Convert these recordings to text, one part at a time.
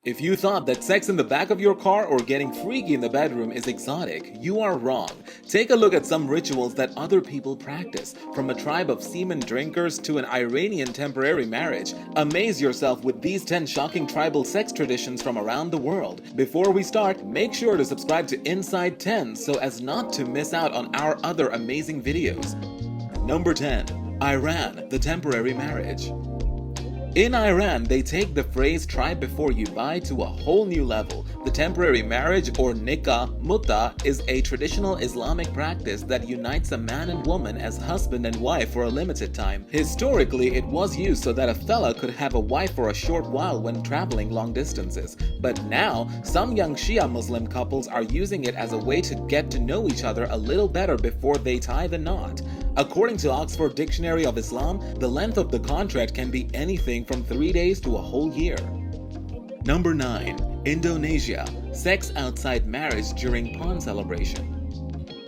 If you thought that sex in the back of your car or getting freaky in the bedroom is exotic, you are wrong. Take a look at some rituals that other people practice, from a tribe of semen-drinkers to an Iranian temporary marriage. Amaze yourself with these 10 shocking tribal sex traditions from around the world. Before we start, make sure to subscribe to Inside 10 so as not to miss out on our other amazing videos. Number 10. Iran, the temporary marriage. In Iran, they take the phrase "try before you buy" to a whole new level. The temporary marriage, or nikah mutta, is a traditional Islamic practice that unites a man and woman as husband and wife for a limited time. Historically, it was used so that a fella could have a wife for a short while when traveling long distances. But now, some young Shia Muslim couples are using it as a way to get to know each other a little better before they tie the knot. According to Oxford Dictionary of Islam, the length of the contract can be anything from 3 days to a whole year. Number 9. Indonesia. Sex outside marriage during Pon celebration.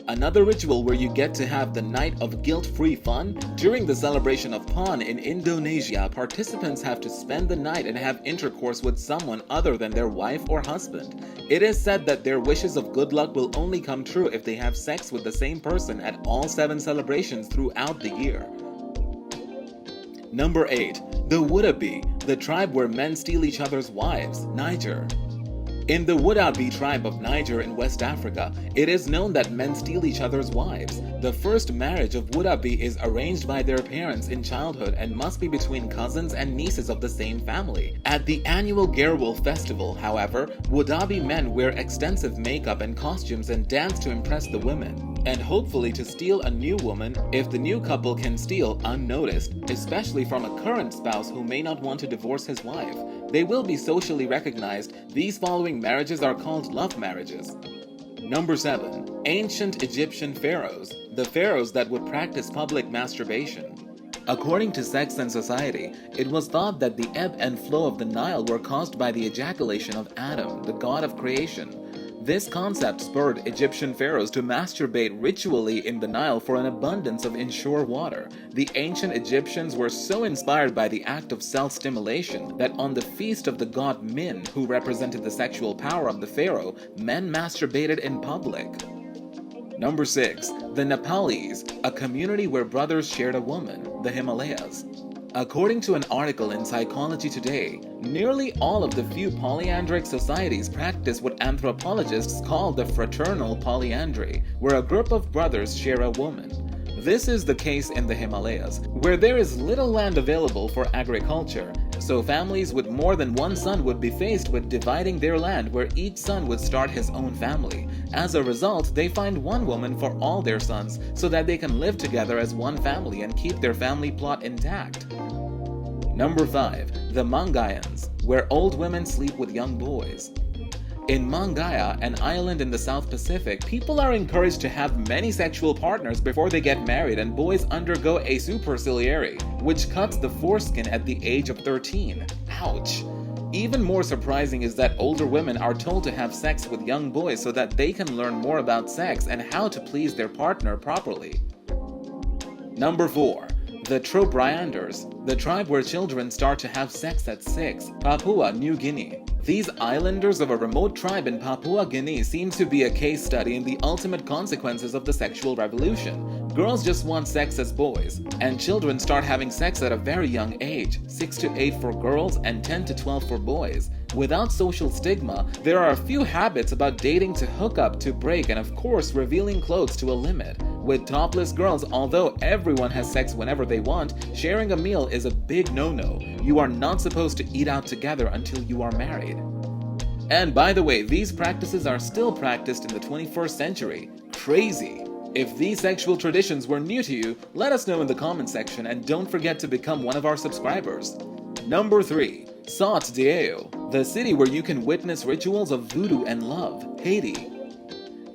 Another ritual where you get to have the night of guilt-free fun. During the celebration of Pon in Indonesia, participants have to spend the night and have intercourse with someone other than their wife or husband. It is said that their wishes of good luck will only come true if they have sex with the same person at all 7 celebrations throughout the year. Number 8. The Wouldabi, the tribe where men steal each other's wives, Niger. In the Wouldabi tribe of Niger in West Africa, it is known that men steal each other's wives. The first marriage of Wouldabi is arranged by their parents in childhood and must be between cousins and nieces of the same family. At the annual Gerwol festival, however, Wouldabi men wear extensive makeup and costumes and dance to impress the women, and hopefully to steal a new woman if the new couple can steal unnoticed, especially from a current spouse who may not want to divorce his wife. They will be socially recognized. These following marriages are called love marriages. Number 7. Ancient Egyptian pharaohs, the pharaohs that would practice public masturbation. According to Sex and Society, it was thought that the ebb and flow of the Nile were caused by the ejaculation of Adam, the god of creation. This concept spurred Egyptian pharaohs to masturbate ritually in the Nile for an abundance of inshore water. The ancient Egyptians were so inspired by the act of self-stimulation that on the feast of the god Min, who represented the sexual power of the pharaoh, men masturbated in public. Number 6. The Nepalese, a community where brothers shared a woman, the Himalayas. According to an article in Psychology Today, nearly all of the few polyandric societies practice what anthropologists call the fraternal polyandry, where a group of brothers share a woman. This is the case in the Himalayas, where there is little land available for agriculture, so families with more than one son would be faced with dividing their land, where each son would start his own family. As a result, they find one woman for all their sons so that they can live together as one family and keep their family plot intact. Number 5. The Mangayans, where old women sleep with young boys. In Mangaya, an island in the South Pacific, people are encouraged to have many sexual partners before they get married, and boys undergo a superciliary, which cuts the foreskin at the age of 13. Ouch! Even more surprising is that older women are told to have sex with young boys so that they can learn more about sex and how to please their partner properly. Number 4. The Trobrianders, the tribe where children start to have sex at 6, Papua New Guinea. These islanders of a remote tribe in Papua Guinea seem to be a case study in the ultimate consequences of the sexual revolution. Girls just want sex as boys, and children start having sex at a very young age, 6 to 8 for girls and 10 to 12 for boys. Without social stigma, there are a few habits about dating to hook up, to break, and of course revealing clothes to a limit. With topless girls, although everyone has sex whenever they want, sharing a meal is a big no-no. You are not supposed to eat out together until you are married. And by the way, these practices are still practiced in the 21st century. Crazy! If these sexual traditions were new to you, let us know in the comment section, and don't forget to become one of our subscribers. Number 3. Sot Deo, the city where you can witness rituals of voodoo and love, Haiti.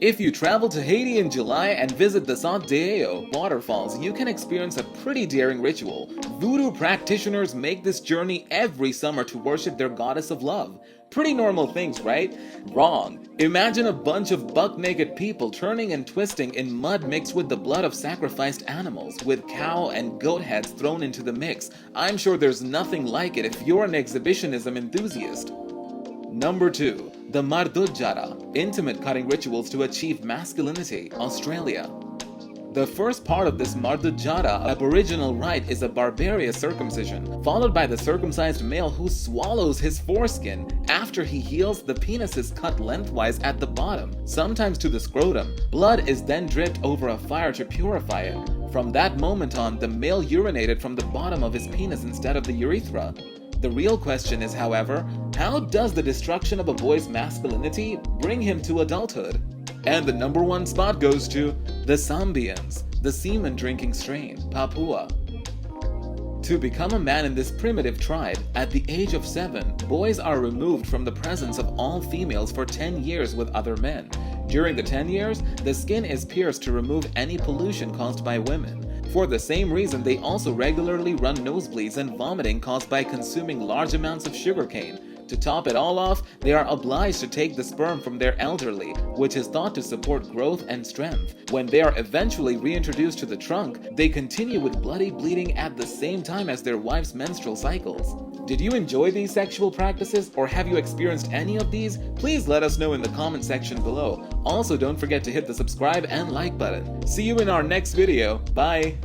If you travel to Haiti in July and visit the Sot Deo waterfalls, you can experience a pretty daring ritual. Voodoo practitioners make this journey every summer to worship their goddess of love. Pretty normal things, right? Wrong. Imagine a bunch of buck-naked people turning and twisting in mud mixed with the blood of sacrificed animals, with cow and goat heads thrown into the mix. I'm sure there's nothing like it if you're an exhibitionism enthusiast. Number 2. The Marda Jada, intimate cutting rituals to achieve masculinity, Australia. The first part of this Marda Jada aboriginal rite is a barbarous circumcision, followed by the circumcised male who swallows his foreskin. After he heals, the penis is cut lengthwise at the bottom, sometimes to the scrotum. Blood is then dripped over a fire to purify it. From that moment on, the male urinated from the bottom of his penis instead of the urethra. The real question is, however, how does the destruction of a boy's masculinity bring him to adulthood? And the number 1 spot goes to the Zambians, the semen-drinking strain, Papua. To become a man in this primitive tribe, at the age of 7, boys are removed from the presence of all females for 10 years with other men. During the 10 years, the skin is pierced to remove any pollution caused by women. For the same reason, they also regularly run nosebleeds and vomiting caused by consuming large amounts of sugarcane. To top it all off, they are obliged to take the sperm from their elderly, which is thought to support growth and strength. When they are eventually reintroduced to the trunk, they continue with bloody bleeding at the same time as their wife's menstrual cycles. Did you enjoy these sexual practices, or have you experienced any of these? Please let us know in the comment section below. Also, don't forget to hit the subscribe and like button. See you in our next video. Bye!